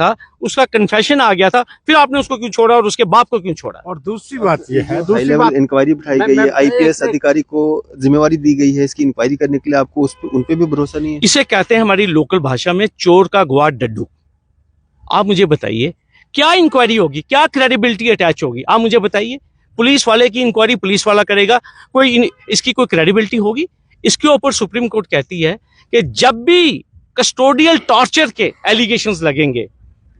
था, उसका कन्फेशन आ गया था, फिर आपने उसको क्यों छोड़ा और उसके बाप को क्यों छोड़ा? और दूसरी बात ये है, हाई दूसरी लेवल बात इंक्वायरी बिठाई गई है, आईपीएस अधिकारी को जिम्मेवारी दी गई है इसकी इंक्वायरी करने के लिए, आपको उन पे भी भरोसा नहीं है? इसे कहते हैं हमारी लोकल भाषा में चोर का गुआ डड्डू। आप मुझे बताइए क्या इंक्वायरी होगी, क्या क्रेडिबिलिटी अटैच होगी? आप मुझे बताइए, पुलिस वाले की इंक्वायरी पुलिस वाला करेगा, इसकी कोई क्रेडिबिलिटी होगी? इसके ऊपर सुप्रीम कोर्ट कहती है कि जब भी कस्टोडियल टॉर्चर के एलिगेशंस लगेंगे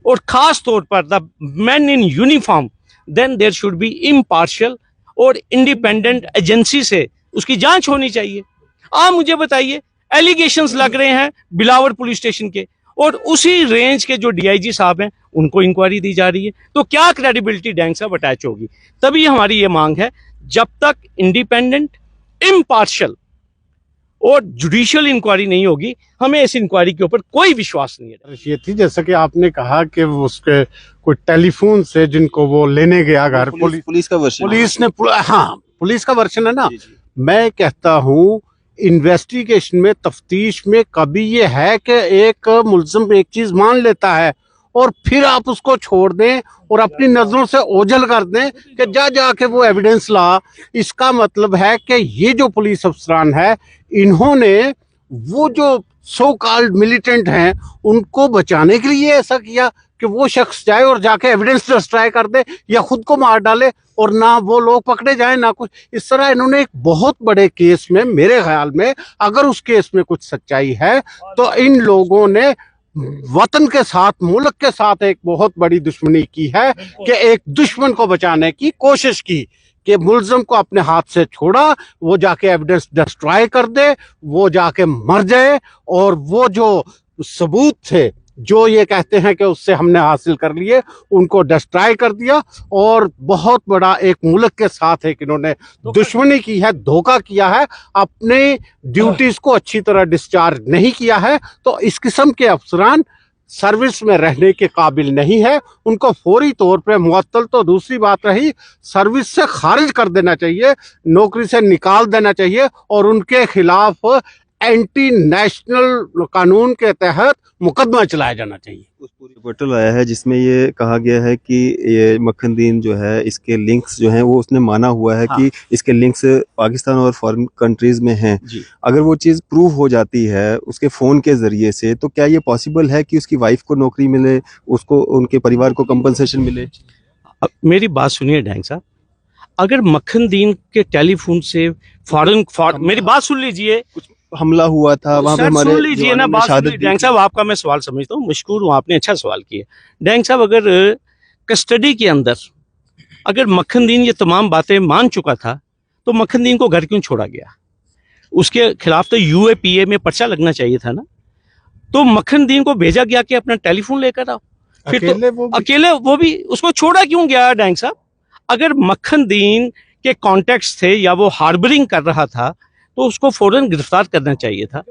और खास तौर पर the man in uniform, then there should be impartial और इंडिपेंडेंट एजेंसी से उसकी जांच होनी चाहिए। आप मुझे बताइए, एलिगेशंस लग रहे हैं बिलावर पुलिस स्टेशन के और उसी रेंज के जो डीआईजी साहब हैं उनको इंक्वायरी दी जा रही है, तो क्या क्रेडिबिलिटी डैंग साहब अटैच होगी? तभी हमारी ये मांग है, जब तक इंडिपेंडेंट, इम्पार्शियल और जुडिशियल इंक्वायरी नहीं होगी, हमें इस इंक्वायरी के ऊपर कोई विश्वास नहीं है। ये थी जैसा कि आपने कहा कि उसके कोई टेलीफोन से जिनको वो लेने गया घर, पुलिस का वर्षन, पुलिस ने, हाँ पुलिस का वर्षन है ना। मैं कहता हूँ इन्वेस्टिगेशन में, तफ्तीश में कभी ये है कि एक मुल्जिम एक चीज मान लेता है और फिर आप उसको छोड़ दें और अपनी नजरों से ओझल कर दें कि जाके वो एविडेंस ला। इसका मतलब है कि ये जो पुलिस अफसरान है, इन्होंने वो जो सो कॉल्ड मिलिटेंट हैं उनको बचाने के लिए ऐसा किया कि वो शख्स जाए और जाके एविडेंस डिस्ट्रॉय कर दे या खुद को मार डाले और ना वो लोग पकड़े जाए ना कुछ। इस तरह इन्होंने एक बहुत बड़े केस में, मेरे ख्याल में अगर उस केस में कुछ सच्चाई है तो इन लोगों ने वतन के साथ, मुल्क के साथ एक बहुत बड़ी दुश्मनी की है कि एक दुश्मन को बचाने की कोशिश की कि मुल्जिम को अपने हाथ से छोड़ा, वो जाके एविडेंस डिस्ट्रॉय कर दे, वो जाके मर जाए और वो जो सबूत थे जो ये कहते हैं कि उससे हमने हासिल कर लिए, उनको डिस्ट्रॉय कर दिया। और बहुत बड़ा एक मुल्क के साथ है कि इन्होंने दुश्मनी की है, धोखा किया है, अपने ड्यूटीज को अच्छी तरह डिस्चार्ज नहीं किया है। तो इस किस्म के अफसरान सर्विस में रहने के काबिल नहीं है, उनको फौरी तौर पे मुअत्तल, तो दूसरी बात रही, सर्विस से खारिज कर देना चाहिए, नौकरी से निकाल देना चाहिए और उनके खिलाफ एंटी नेशनल कानून के तहत मुकदमा चलाया जाना चाहिए। उस पूरी रिपोर्टल आया है जिसमें ये कहा गया है कि ये मक्खनदीन जो है, इसके लिंक्स जो हैं वो उसने माना हुआ है कि इसके लिंक्स पाकिस्तान और फॉरेन कंट्रीज में हैं। अगर वो चीज़ प्रूव हो जाती है उसके फ़ोन के ज़रिए से, तो क्या ये पॉसिबल है कि उसकी वाइफ को नौकरी मिले, उसको, उनके परिवार को कंपनसेशन मिले? मेरी बात सुनिए डैंग साहब, अगर मक्खनदीन के टेलीफोन से मेरी बात सुन लीजिए, हमला हुआ था वहां पे हमारे, सुन लीजिए ना बात। डैंग साहब, आपका मैं सवाल समझता हूँ, मशकूर हूँ, आपने अच्छा सवाल किया। डैंग साहब, अगर कस्टडी के अंदर अगर मक्खनदीन ये तमाम बातें मान चुका था तो मक्खनदीन को घर क्यों छोड़ा गया? उसके खिलाफ तो यूएपीए में पर्चा लगना चाहिए था ना। तो मक्खनदीन को भेजा गया कि अपना टेलीफोन लेकर आओ, फिर तो अकेले वो भी उसको छोड़ा क्यों गया? डैंग साहब, अगर मक्खनदीन के कॉन्टेक्ट थे या वो हार्बरिंग कर रहा था तो उसको फौरन गिरफ्तार करना चाहिए था।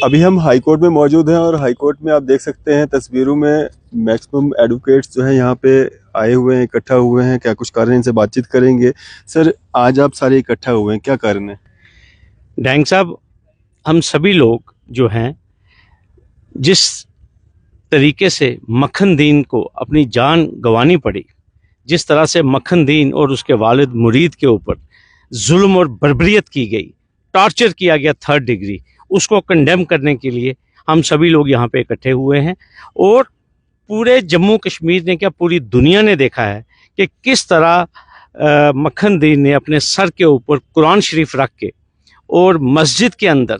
अभी हम हाई कोर्ट में मौजूद हैं और हाई कोर्ट में आप देख सकते हैं तस्वीरों में मैक्सिमम एडवोकेट्स जो हैं यहाँ पे आए हुए हैं, इकट्ठा हुए हैं। क्या कुछ कारण है, इनसे बातचीत करेंगे। सर, आज आप सारे इकट्ठा हुए हैं, क्या कारण है? डैंग साहब, हम सभी लोग जो हैं, जिस तरीके से मक्खनदीन को अपनी जान गंवानी पड़ी, जिस तरह से मक्खनदीन और उसके वालिद मुरीद के ऊपर जुल्म और बर्बरियत की गई, टॉर्चर किया गया 3rd डिग्री, उसको कंडेम करने के लिए हम सभी लोग यहाँ पे इकट्ठे हुए हैं। और पूरे जम्मू कश्मीर ने, क्या पूरी दुनिया ने देखा है कि किस तरह मक्खनदीन ने अपने सर के ऊपर कुरान शरीफ रख के और मस्जिद के अंदर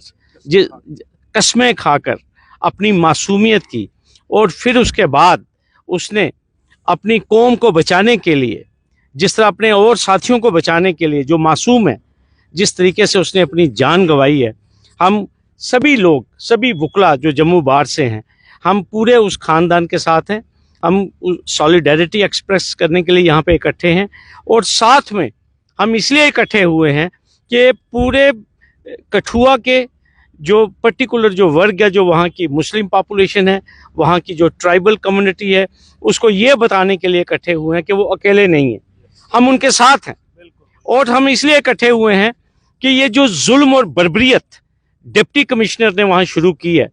कस्में खाकर अपनी मासूमियत की, और फिर उसके बाद उसने अपनी कौम को बचाने के लिए, जिस तरह अपने और साथियों को बचाने के लिए जो मासूम है, जिस तरीके से उसने अपनी जान गंवाई है, हम सभी लोग, सभी वकला जो जम्मू बार से हैं, हम पूरे उस ख़ानदान के साथ हैं। हम सॉलिडेरिटी एक्सप्रेस करने के लिए यहाँ पे इकट्ठे हैं। और साथ में हम इसलिए इकट्ठे हुए हैं कि पूरे कठुआ के जो पर्टिकुलर जो वर्ग है, जो वहाँ की मुस्लिम पॉपुलेशन है, वहाँ की जो ट्राइबल कम्युनिटी है, उसको ये बताने के लिए इकट्ठे हुए हैं कि वो अकेले नहीं हैं, हम उनके साथ हैं। और हम इसलिए इकट्ठे हुए हैं कि ये जो जुल्म और बर्बरियत डिप्टी कमिश्नर ने वहाँ शुरू की है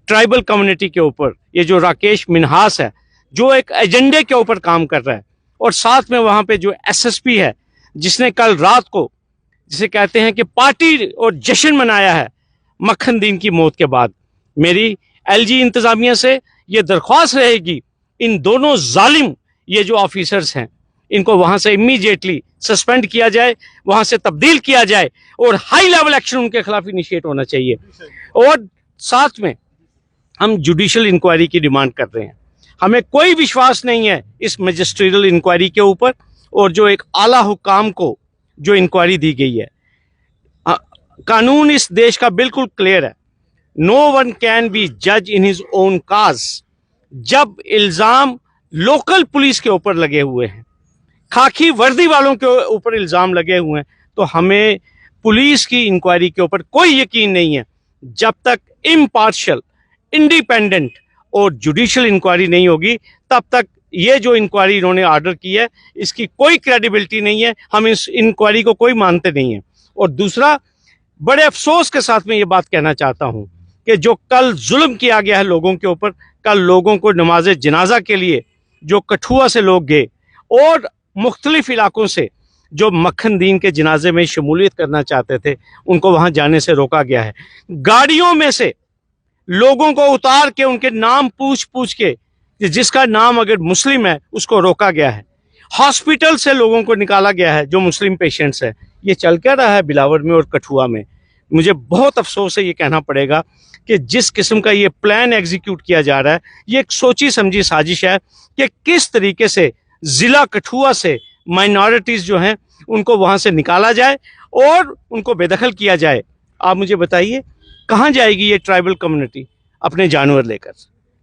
ट्राइबल कम्युनिटी के ऊपर, ये जो राकेश मिन्हास है जो एक एजेंडे के ऊपर काम कर रहा है, और साथ में वहाँ पे जो एसएसपी है जिसने कल रात को, जिसे कहते हैं कि पार्टी और जश्न मनाया है मक्खन दीन की मौत के बाद, मेरी एलजी इंतजामिया से ये दरख्वास्त रहेगी, इन दोनों जालिम ये जो ऑफिसर्स हैं इनको वहां से इमीडिएटली सस्पेंड किया जाए, वहां से तब्दील किया जाए और हाई लेवल एक्शन उनके खिलाफ इनिशिएट होना चाहिए। और साथ में हम जुडिशियल इंक्वायरी की डिमांड कर रहे हैं। हमें कोई विश्वास नहीं है इस मजिस्ट्रियल इंक्वायरी के ऊपर, और जो एक आला हुकाम को जो इंक्वायरी दी गई है, कानून इस देश का बिल्कुल क्लियर है, नो वन कैन बी जज इन हिज ओन काज। जब इल्जाम लोकल पुलिस के ऊपर लगे हुए हैं, खाकी वर्दी वालों के ऊपर इल्जाम लगे हुए हैं, तो हमें पुलिस की इंक्वायरी के ऊपर कोई यकीन नहीं है जब तक इम्पार्शियल, इंडिपेंडेंट और जुडिशियल इंक्वायरी नहीं होगी। तब तक ये जो इंक्वायरी इन्होंने ऑर्डर की है इसकी कोई क्रेडिबिलिटी नहीं है, हम इस इंक्वायरी को कोई मानते नहीं है। और दूसरा, बड़े अफसोस के साथ मैं ये बात कहना चाहता हूं कि जो कल जुल्म किया गया है लोगों के ऊपर, कल लोगों को नमाज जनाजा के लिए जो कठुआ से लोग गए और मुख्तलिफ इलाकों से जो मक्खन दीन के जनाजे में शमूलियत करना चाहते थे, उनको वहां जाने से रोका गया है। गाड़ियों में से लोगों को उतार के उनके नाम पूछ पूछ के, जिसका नाम अगर मुस्लिम है उसको रोका गया है। हॉस्पिटल से लोगों को निकाला गया है जो मुस्लिम पेशेंट्स हैं। ये चल क्या रहा है बिलावर में और कठुआ में। मुझे बहुत अफसोस है ये कहना पड़ेगा कि जिस किस्म का ये प्लान एग्जीक्यूट किया जा रहा है, ये एक सोची समझी साजिश है कि किस तरीके से जिला कठुआ से माइनॉरिटीज जो हैं उनको वहां से निकाला जाए और उनको बेदखल किया जाए। आप मुझे बताइए कहाँ जाएगी ये ट्राइबल कम्युनिटी अपने जानवर लेकर?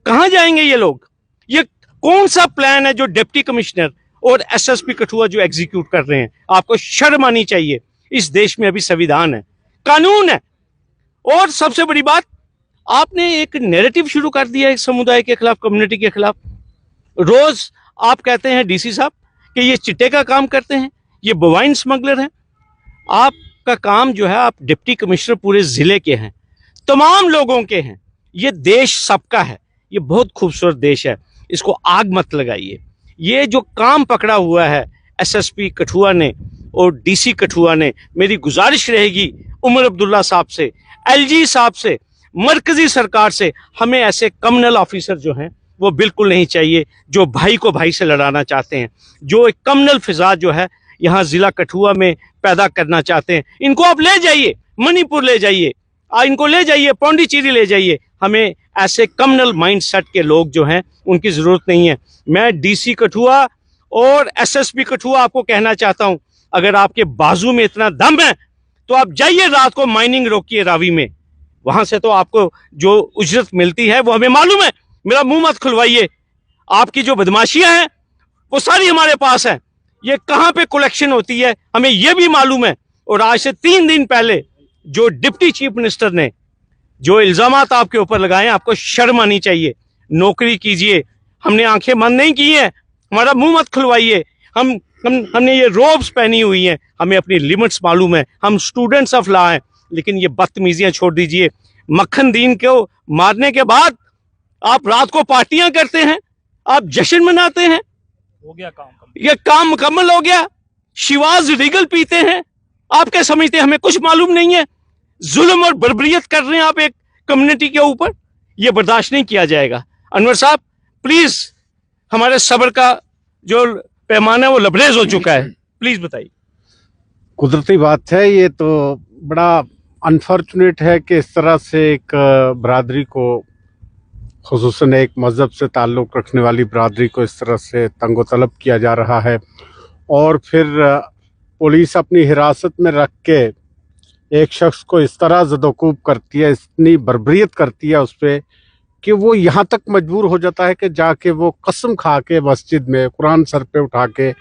कहाँ जाएंगे ये लोग? ये कौन सा प्लान है जो डिप्टी कमिश्नर और एसएसपी कठुआ जो एग्जीक्यूट कर रहे हैं? आपको शर्म आनी चाहिए। इस देश में अभी संविधान है, कानून है, और सबसे बड़ी बात, आपने एक नैरेटिव शुरू कर दिया है समुदाय के खिलाफ, कम्युनिटी के खिलाफ। रोज आप कहते हैं डीसी साहब कि ये चिट्टे का काम करते हैं, ये बोवाइन स्मगलर हैं। आपका काम जो है, आप डिप्टी कमिश्नर पूरे जिले के हैं, तमाम लोगों के हैं। ये देश सबका है, ये बहुत खूबसूरत देश है, इसको आग मत लगाइए। ये जो काम पकड़ा हुआ है एसएसपी कठुआ ने और डीसी कठुआ ने, मेरी गुजारिश रहेगी उमर अब्दुल्ला साहब से, एलजी साहब से, मरकजी सरकार से, हमें ऐसे कम्युनल ऑफिसर जो हैं वो बिल्कुल नहीं चाहिए जो भाई को भाई से लड़ाना चाहते हैं, जो एक कम्युनल फिजा जो है यहाँ जिला कठुआ में पैदा करना चाहते हैं। इनको आप ले जाइए, मणिपुर ले जाइए, इनको ले जाइए, पौंडीचेरी ले जाइए। हमें ऐसे कम्युनल माइंडसेट के लोग जो हैं उनकी जरूरत नहीं है। मैं डीसी कठुआ और एसएसपी कठुआ आपको कहना चाहता हूं, अगर आपके बाजू में इतना दम है तो आप जाइए, रात को माइनिंग रोकिए रावी में, वहां से तो आपको जो उजरत मिलती है वो हमें मालूम है। मेरा मुंह मत खुलवाइए, आपकी जो बदमाशियां हैं वो सारी हमारे पास है। ये कहां पे कलेक्शन होती है हमें ये भी मालूम है। और आज से 3 दिन पहले जो डिप्टी चीफ मिनिस्टर ने जो इल्जामात आपके ऊपर लगाए, आपको शर्म आनी चाहिए। नौकरी कीजिए, हमने आंखें बंद नहीं की हैं, हमारा मुंह मत खुलवाइए। हमने ये रोब्स पहनी हुई हैं, हमें अपनी लिमिट्स मालूम है, हम स्टूडेंट्स ऑफ लॉ हैं। लेकिन ये बदतमीजियां छोड़ दीजिए। मक्खन दीन को मारने के बाद आप रात को पार्टियां करते हैं, आप जश्न मनाते हैं, हो गया काम, ये काम मुकम्मल हो गया। शिवाज रीगल पीते हैं, आप क्या समझते हैं हमें कुछ मालूम नहीं है? जुल्म और बर्बरियत कर रहे हैं आप एक कम्युनिटी के ऊपर, ये बर्दाश्त नहीं किया जाएगा। अनवर साहब प्लीज, हमारे सब्र का जो पैमाना है वो लबरेज हो चुका है, प्लीज बताइए। कुदरती बात है, ये तो बड़ा अनफॉर्चुनेट है कि इस तरह से एक बरादरी को, खुसूसन एक मज़हब से ताल्लुक़ रखने वाली बरादरी को इस तरह से तंगो तलब किया जा रहा है। और फिर पुलिस अपनी हिरासत में रख के एक शख्स को इस तरह ज़दोकूब करती है, इतनी बर्बरियत करती है उस पर कि वो यहाँ तक मजबूर हो जाता है कि जाके वो कसम खा के मस्जिद में कुरान सर पे उठा के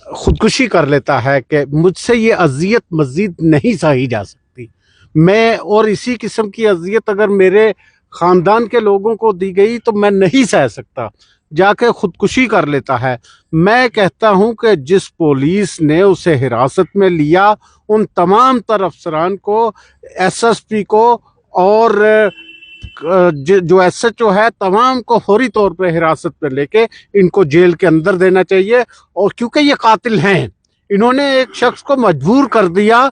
खुदकुशी कर लेता है कि मुझसे ये अजियत मज़ीद नहीं सही जा सकती। मैं, और इसी किस्म की अजियत अगर मेरे ख़ानदान के लोगों को दी गई तो मैं नहीं सह सकता। जाके खुदकुशी कर लेता है। मैं कहता हूं कि जिस पुलिस ने उसे हिरासत में लिया, उन तमाम तर अफसरान को, एसएसपी को और जो एसएचओ है, तमाम को फौरी तौर पे हिरासत में लेके इनको जेल के अंदर देना चाहिए। और क्योंकि ये कातिल हैं, इन्होंने एक शख्स को मजबूर कर दिया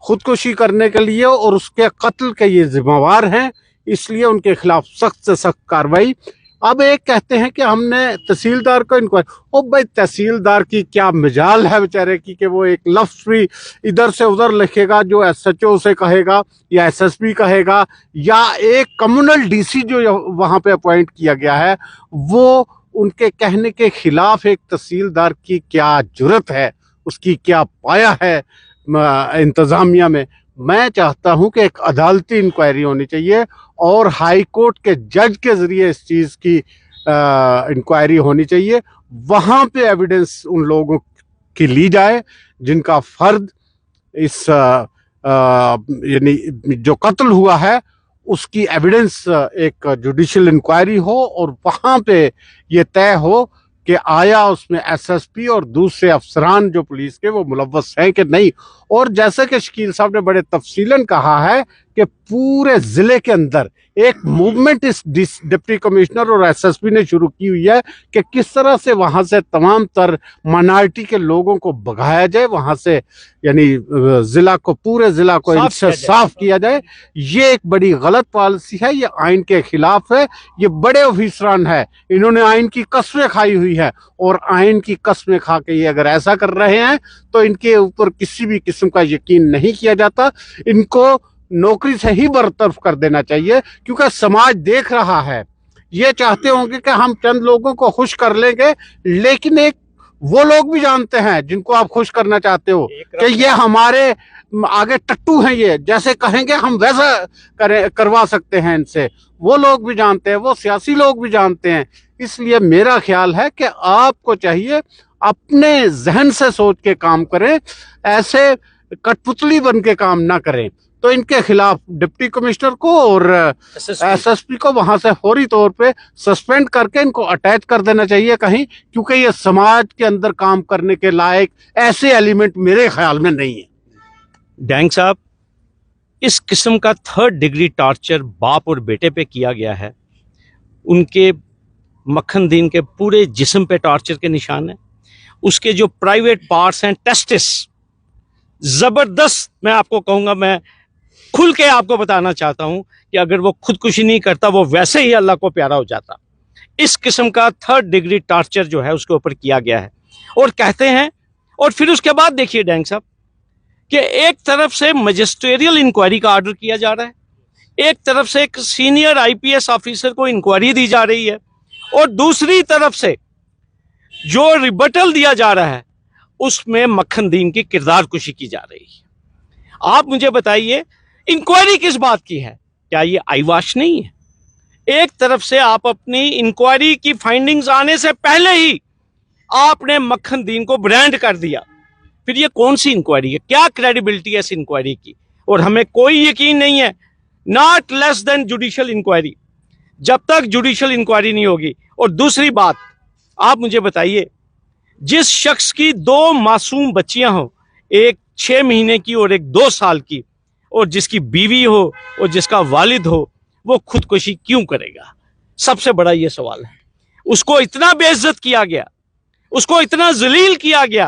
खुदकुशी करने के लिए और उसके कत्ल के ये जिम्मेवार हैं, इसलिए उनके खिलाफ सख्त से सख्त कार्रवाई। अब एक कहते हैं कि हमने तहसीलदार को इंक्वायरी, ओ भाई तहसीलदार की क्या मजाल है बेचारे की कि वो एक लफ्ज भी इधर से उधर लिखेगा जो एसएचओ से कहेगा या एसएसपी कहेगा, या एक कम्युनल डीसी जो वहां पे अपॉइंट किया गया है वो उनके कहने के खिलाफ एक तहसीलदार की क्या जुर्रत है, उसकी क्या पाया है इंतजामिया में। मैं चाहता हूं कि एक अदालती इंक्वायरी होनी चाहिए और हाई कोर्ट के जज के जरिए इस चीज की इंक्वायरी होनी चाहिए। वहां पे एविडेंस उन लोगों की ली जाए जिनका फर्द इस यानी जो कत्ल हुआ है उसकी एविडेंस, एक जुडिशियल इंक्वायरी हो और वहां पे ये तय हो कि आया उसमें एसएसपी और दूसरे अफसरान जो पुलिस के वो मुलव्वस हैं कि नहीं। और जैसे कि शकील साहब ने बड़े तफसीलन कहा है कि पूरे जिले के अंदर एक मूवमेंट इस डिप्टी कमिश्नर और एसएसपी ने शुरू की हुई है कि किस तरह से वहां से तमाम तर माइनॉरिटी के लोगों को भगाया जाए, वहां से यानी जिला को, पूरे जिला को इनसे साफ किया जाए। ये एक बड़ी गलत पॉलिसी है, ये आइन के खिलाफ है। ये बड़े ऑफिसरान है, इन्होंने आइन की कसमें खाई हुई है और आइन की कसमें खा के ये अगर ऐसा कर रहे हैं तो इनके ऊपर किसी भी किस्म का यकीन नहीं किया जाता। इनको नौकरी से ही बरतरफ कर देना चाहिए क्योंकि समाज देख रहा है। ये चाहते होंगे कि हम चंद लोगों को खुश कर लेंगे, लेकिन एक वो लोग भी जानते हैं जिनको आप खुश करना चाहते हो कि ये हमारे आगे टट्टू हैं, ये जैसे कहेंगे हम वैसा करवा सकते हैं इनसे। वो लोग भी जानते हैं, वो सियासी लोग भी जानते हैं। इसलिए मेरा ख्याल है कि आपको चाहिए अपने जहन से सोच के काम करें, ऐसे कठपुतली बन के काम ना करें। तो इनके खिलाफ डिप्टी कमिश्नर को और एसएसपी को वहां से फौरी तौर पे सस्पेंड करके इनको अटैच कर देना चाहिए कहीं, क्योंकि ये समाज के अंदर काम करने के लायक ऐसे एलिमेंट मेरे ख्याल में नहीं है। डैंग साहब, इस किस्म का 3rd डिग्री टॉर्चर बाप और बेटे पे किया गया है। उनके मक्खनदीन के पूरे जिस्म पे टॉर्चर के निशान है। उसके जो प्राइवेट पार्ट्स हैं, टेस्टिस, जबरदस्त। मैं आपको कहूंगा, मैं खुल के आपको बताना चाहता हूं कि अगर वो खुदकुशी नहीं करता वो वैसे ही अल्लाह को प्यारा हो जाता। इस किस्म का 3rd डिग्री टॉर्चर जो है उसके ऊपर किया गया है। और कहते हैं, और फिर उसके बाद देखिए डैंग साहब कि एक तरफ से मजिस्ट्रियल इंक्वायरी का ऑर्डर किया जा रहा है, एक तरफ से एक सीनियर आईपीएस ऑफिसर को इंक्वायरी दी जा रही है, और दूसरी तरफ से जो रिबटल दिया जा रहा है उसमें मक्खनदीन की किरदार कुशी की जा रही है। आप मुझे बताइए, इंक्वायरी किस बात की है? क्या ये आईवाश नहीं है? एक तरफ से आप अपनी इंक्वायरी की फाइंडिंग्स आने से पहले ही आपने मक्खनदीन को ब्रांड कर दिया। फिर ये कौन सी इंक्वायरी है? क्या क्रेडिबिलिटी है इस इंक्वायरी की? और हमें कोई यकीन नहीं है, not less than judicial inquiry, जब तक जुडिशियल इंक्वायरी नहीं होगी। और दूसरी बात, आप मुझे बताइए, जिस शख्स की 2 मासूम बच्चियां हो, एक 6 महीने की और एक 2 साल की, और जिसकी बीवी हो और जिसका वालिद हो, वो खुदकुशी क्यों करेगा? सबसे बड़ा ये सवाल है। उसको इतना बेइज्जत किया गया, उसको इतना जलील किया गया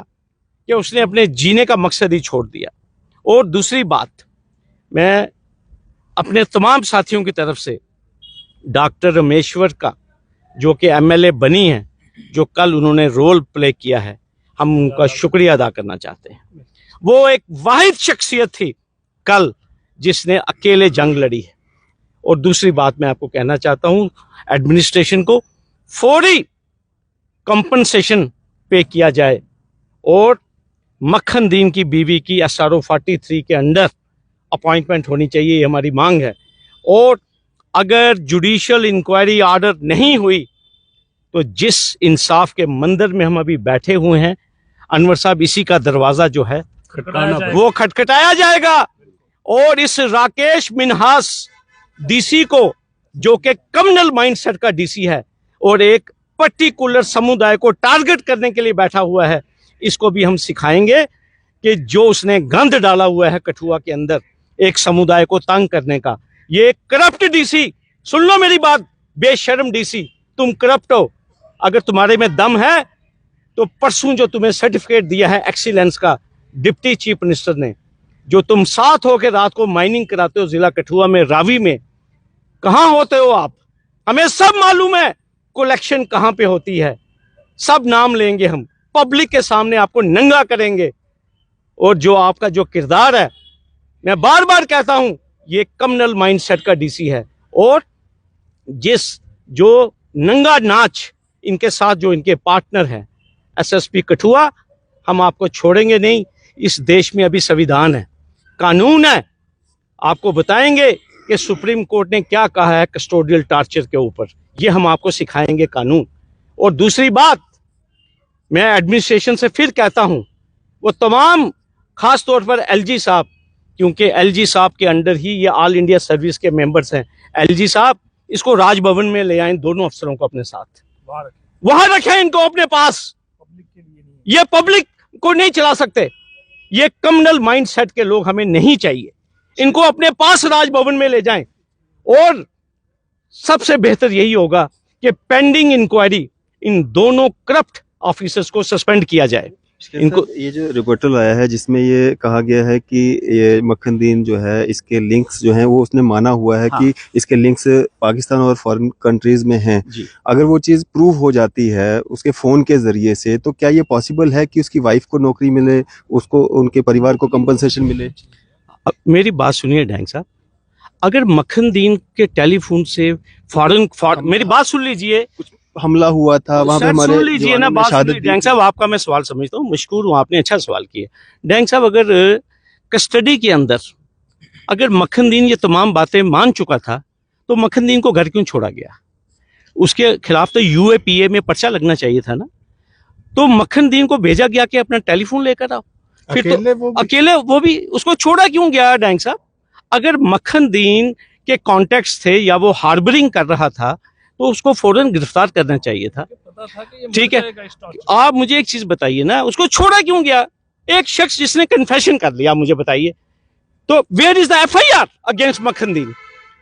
कि उसने अपने जीने का मकसद ही छोड़ दिया। और दूसरी बात, मैं अपने तमाम साथियों की तरफ से डॉक्टर रमेश्वर का, जो कि एमएलए बनी है, जो कल उन्होंने रोल प्ले किया है, हम उनका शुक्रिया अदा करना चाहते हैं। वो एक वाहिद शख्सियत थी कल जिसने अकेले जंग लड़ी है। और दूसरी बात मैं आपको कहना चाहता हूं, एडमिनिस्ट्रेशन को फौरी कंपनसेशन पे किया जाए और मक्खनदीन की बीवी की SRO 43 के अंडर अपॉइंटमेंट होनी चाहिए, ये हमारी मांग है। और अगर जुडिशियल इंक्वायरी ऑर्डर नहीं हुई तो जिस इंसाफ के मंदिर में हम अभी बैठे हुए हैं, अनवर साहब, इसी का दरवाजा जो है वो खटखटाया जाएगा। और इस राकेश मिन्हास डीसी को, जो कि कम्युनल माइंडसेट का डीसी है और एक पर्टिकुलर समुदाय को टारगेट करने के लिए बैठा हुआ है, इसको भी हम सिखाएंगे कि जो उसने गंद डाला हुआ है कठुआ के अंदर एक समुदाय को तंग करने का, ये करप्ट डीसी, सुन लो मेरी बात, बेशर्म डीसी, तुम करप्ट हो। अगर तुम्हारे में दम है तो परसों जो तुम्हें सर्टिफिकेट दिया है एक्सीलेंस का डिप्टी चीफ मिनिस्टर ने, जो तुम साथ होकर रात को माइनिंग कराते हो जिला कठुआ में, रावी में, कहां होते हो आप? हमें सब मालूम है कलेक्शन कहां पे होती है, सब नाम लेंगे हम, पब्लिक के सामने आपको नंगा करेंगे। और जो आपका जो किरदार है, मैं बार बार कहता हूं, ये कम्युनल माइंडसेट का डीसी है। और जिस जो नंगा नाच इनके साथ जो इनके पार्टनर हैं एसएसपी कठुआ, हम आपको छोड़ेंगे नहीं। इस देश में अभी संविधान है, कानून है, आपको बताएंगे कि सुप्रीम कोर्ट ने क्या कहा है कस्टोडियल टॉर्चर के ऊपर, ये हम आपको सिखाएंगे कानून। और दूसरी बात, मैं एडमिनिस्ट्रेशन से फिर कहता हूं, वो तमाम खास तौर पर एलजी साहब, क्योंकि एलजी साहब के अंडर ही ये ऑल इंडिया सर्विस के मेंबर्स हैं, एलजी साहब इसको राजभवन में ले आए, दोनों अफसरों को अपने साथ वहां रखें इनको अपने पास। ये पब्लिक को नहीं चला सकते, ये कम्युनल माइंडसेट के लोग हमें नहीं चाहिए, इनको अपने पास राजभवन में ले जाएं। और सबसे बेहतर यही होगा कि पेंडिंग इंक्वायरी इन दोनों करप्ट ऑफिसर्स को सस्पेंड किया जाए। इनको ये जो रिपोर्टल आया है जिसमें ये कहा गया है कि ये मक्खनदीन जो है इसके लिंक्स जो हैं वो उसने माना हुआ है कि इसके लिंक्स पाकिस्तान और फॉरेन कंट्रीज में हैं। अगर वो चीज़ प्रूव हो जाती है उसके फ़ोन के ज़रिए से, तो क्या ये पॉसिबल है कि उसकी वाइफ को नौकरी मिले, उसको उनके परिवार को कंपनसेशन मिले? मेरी बात सुनिए डैंग साहब, अगर मक्खनदीन के टेलीफोन से फॉरेन मेरी बात सुन लीजिए, हमला हुआ था वहां पे हमारे, सुन लीजिए ना बात, डैंग साहब आपका मैं सवाल समझता हूँ, मशकूर हूँ, आपने अच्छा सवाल किया। डैंग साहब, अगर कस्टडी के अंदर अगर मक्खनदीन ये तमाम बातें मान चुका था तो मक्खनदीन को घर क्यों छोड़ा गया? उसके खिलाफ तो यूएपीए में पर्चा लगना चाहिए था ना। तो मक्खनदीन को भेजा गया कि अपना टेलीफोन लेकर आओ, फिर तो अकेले वो भी उसको छोड़ा क्यों गया? डैंग साहब, अगर मक्खनदीन के कॉन्टेक्ट्स थे या वो हार्बरिंग कर रहा था तो उसको फौरन गिरफ्तार करना चाहिए था। ठीक है, आप मुझे एक चीज बताइए ना, उसको छोड़ा क्यों गया? एक शख्स जिसने कन्फेशन कर लिया, मुझे बताइए, तो where is the FIR against Makhandeen?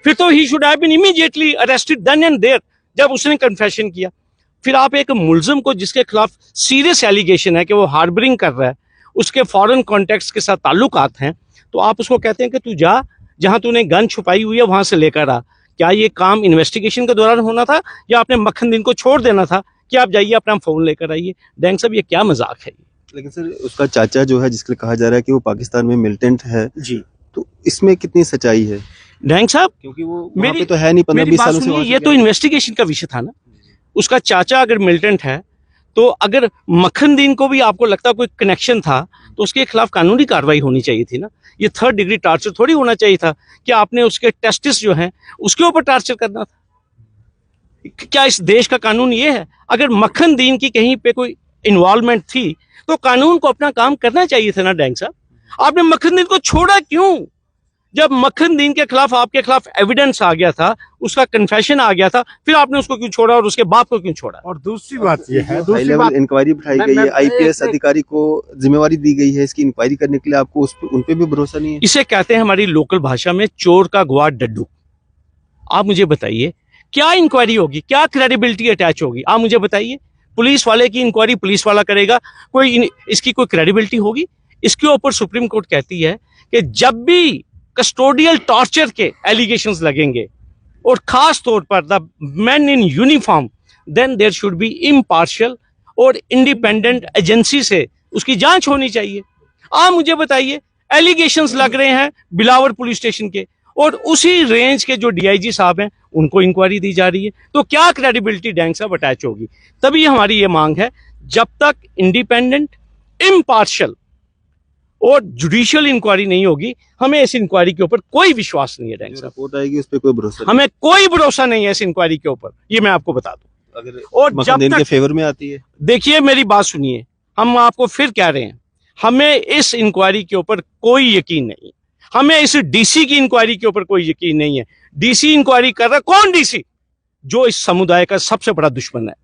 फिर तो ही should have been immediately arrested then and there, जब उसने कन्फेशन किया। फिर आप एक मुलजिम को जिसके खिलाफ सीरियस एलिगेशन है कि वो हार्बरिंग कर रहा है, उसके फॉरेन कॉन्टेक्ट्स के साथ ताल्लुकात हैं, तो आप उसको कहते हैं कि तू जा, जहां तूने गन छुपाई हुई है वहां से लेकर आ। क्या ये काम इन्वेस्टिगेशन के दौरान होना था या आपने मक्खनदीन को छोड़ देना था कि आप जाइए अपना फोन लेकर आइए? डैंग साहब, ये क्या मजाक है? लेकिन सर उसका चाचा जो है जिसके कहा जा रहा है कि वो पाकिस्तान में मिलिटेंट है जी, तो इसमें कितनी सच्चाई है? डैंग साहब, क्योंकि वो मेरी तो है नहीं, 15-20 सालों से ये तो इन्वेस्टिगेशन का विषय था ना। उसका चाचा अगर मिलिटेंट है तो अगर मक्खनदीन को भी आपको लगता कोई कनेक्शन था तो उसके खिलाफ कानूनी कार्रवाई होनी चाहिए थी ना। ये 3rd डिग्री टॉर्चर थोड़ी होना चाहिए था कि आपने उसके टेस्टिस जो हैं उसके ऊपर टॉर्चर करना था। क्या इस देश का कानून ये है? अगर मक्खनदीन की कहीं पे कोई इन्वॉल्वमेंट थी तो कानून को अपना काम करना चाहिए था ना। डैंग साहब, आपने मक्खनदीन को छोड़ा क्यों? जब मक्खनदीन के खिलाफ आपके खिलाफ एविडेंस आ गया था, उसका कन्फेशन आ गया था, फिर आपने उसको क्यों छोड़ा और उसके बाप को क्यों छोड़ा? और दूसरी बात ये है, हाई लेवल इंक्वायरी बिठाई गई है, आईपीएस अधिकारी को जिम्मेवारी दी गई है इसकी इंक्वायरी करने के लिए, आपको उन पे भी भरोसा नहीं है? इसे कहते हैं हमारी लोकल भाषा में चोर का गुआ डड्डू। आप मुझे बताइए क्या इंक्वायरी होगी, क्या क्रेडिबिलिटी अटैच होगी? आप मुझे बताइए, पुलिस वाले की इंक्वायरी पुलिस वाला करेगा, कोई इसकी कोई क्रेडिबिलिटी होगी? इसके ऊपर सुप्रीम कोर्ट कहती है कि जब भी कस्टोडियल टॉर्चर के एलिगेशंस लगेंगे और खास तौर पर the man in uniform, then there should be impartial और इंडिपेंडेंट एजेंसी से उसकी जांच होनी चाहिए। आप मुझे बताइए, एलिगेशंस लग रहे हैं बिलावर पुलिस स्टेशन के और उसी रेंज के जो डीआईजी साहब हैं उनको इंक्वायरी दी जा रही है, तो क्या क्रेडिबिलिटी डैंग साहब अटैच होगी? तभी हमारी ये मांग है, जब तक इंडिपेंडेंट, इम्पार्शियल और जुडिशियल इंक्वायरी नहीं होगी, हमें इस इंक्वायरी के ऊपर कोई विश्वास नहीं है। डैंग साहब, रिपोर्ट आएगी उस पर कोई भरोसा नहीं। हमें कोई भरोसा नहीं है इस इंक्वायरी के ऊपर, ये मैं आपको बता दूं। अगर और जब के तक, फेवर में आती है, देखिए मेरी बात सुनिए, हम आपको फिर कह रहे हैं, हमें इस इंक्वायरी के ऊपर कोई यकीन नहीं, हमें इस डीसी की इंक्वायरी के ऊपर कोई यकीन नहीं है। डीसी इंक्वायरी कर रहा, कौन डीसी? जो इस समुदाय का सबसे बड़ा दुश्मन है।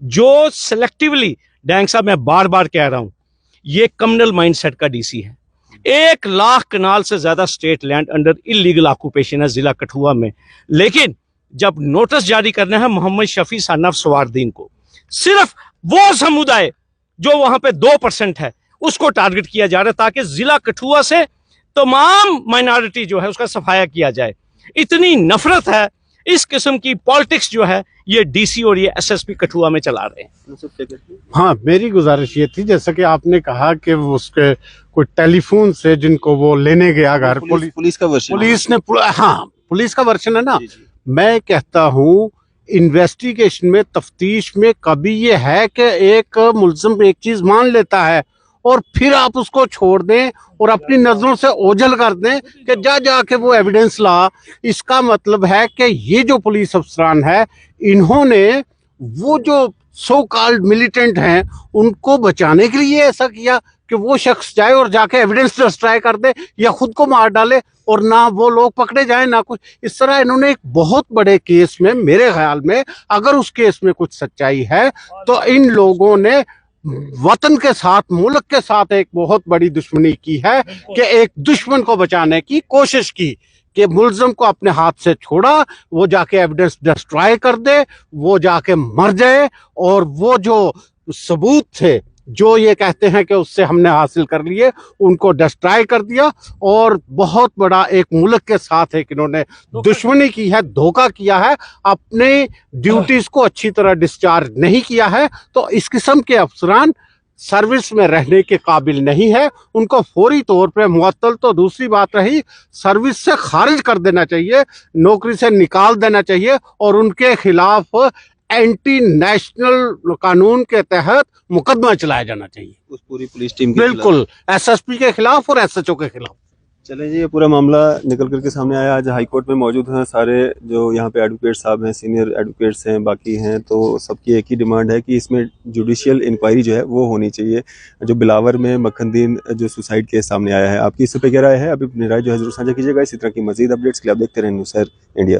जो सिलेक्टिवली, डैंग साहब मैं बार बार कह रहा हूं, ये कम्युनल माइंडसेट का डीसी है। 1 लाख कनाल से ज्यादा state land under illegal occupation है जिला कठुआ में। लेकिन जब नोटिस जारी करना है मोहम्मद शफी सन ऑफ सवारदीन को, सिर्फ वो समुदाय जो वहां पे 2% है उसको टारगेट किया जा रहा है, ताकि जिला कठुआ से तमाम माइनॉरिटी जो है उसका सफाया किया जाए। इतनी नफरत है, इस किस्म की पॉलिटिक्स जो है ये डीसी और ये एसएसपी कठुआ में चला रहे हैं। हाँ, मेरी गुजारिश ये थी, जैसा कि आपने कहा कि वो उसके कोई टेलीफोन से जिनको वो लेने गया घर, पुलिस का वर्षन पुलिस ने, हाँ पुलिस का वर्षन है ना। मैं कहता हूँ इन्वेस्टिगेशन में, तफ्तीश में कभी ये है कि एक मुल्जिम एक चीज मान लेता है और फिर आप उसको छोड़ दें और अपनी नजरों से ओझल कर दें कि जाके वो एविडेंस ला। इसका मतलब है कि ये जो पुलिस अफसरान है, इन्होंने वो जो सो कॉल्ड मिलिटेंट हैं उनको बचाने के लिए ऐसा किया कि वो शख्स जाए और जाके एविडेंस डिस्ट्रॉय कर दे या खुद को मार डाले, और ना वो लोग पकड़े जाए ना कुछ। इस तरह इन्होंने एक बहुत बड़े केस में, मेरे ख्याल में अगर उस केस में कुछ सच्चाई है तो इन लोगों ने वतन के साथ, मुल्क के साथ एक बहुत बड़ी दुश्मनी की है कि एक दुश्मन को बचाने की कोशिश की कि मुल्जिम को अपने हाथ से छोड़ा, वो जाके एविडेंस डिस्ट्रॉय कर दे, वो जाके मर जाए, और वो जो सबूत थे जो ये कहते हैं कि उससे हमने हासिल कर लिए, उनको डिस्ट्रॉय कर दिया। और बहुत बड़ा एक मुल्क के साथ एक इन्होंने दुश्मनी की है, धोखा किया है, अपने ड्यूटीज को अच्छी तरह डिस्चार्ज नहीं किया है। तो इस किस्म के अफसरान सर्विस में रहने के काबिल नहीं है, उनको फौरी तौर पे मुअत्तल, तो दूसरी बात रही, सर्विस से खारिज कर देना चाहिए, नौकरी से निकाल देना चाहिए, और उनके खिलाफ एंटी नेशनल कानून के तहत मुकदमा चलाया जाना चाहिए उस पूरी पुलिस टीम के बिल्कुल एसएसपी के खिलाफ और एसएचओ के खिलाफ। चलें जी, ये पूरा मामला निकल करके सामने आया। आज हाई कोर्ट में मौजूद हैं सारे जो यहाँ पे एडवोकेट साहब हैं, सीनियर एडवोकेट्स हैं, बाकी हैं, तो सबकी एक ही डिमांड है कि इसमें जुडिशियल इंक्वायरी जो है वो होनी चाहिए। जो बिलावर में मक्खनदीन जो सुसाइड केस सामने आया है, आपकी इस पर क्या राय है? अभी अपनी राय जो है जरूर साझा कीजिएगा। इसी तरह की मजीद अपडेट्स के लिए आप देखते रहें न्यूज़ इंडिया।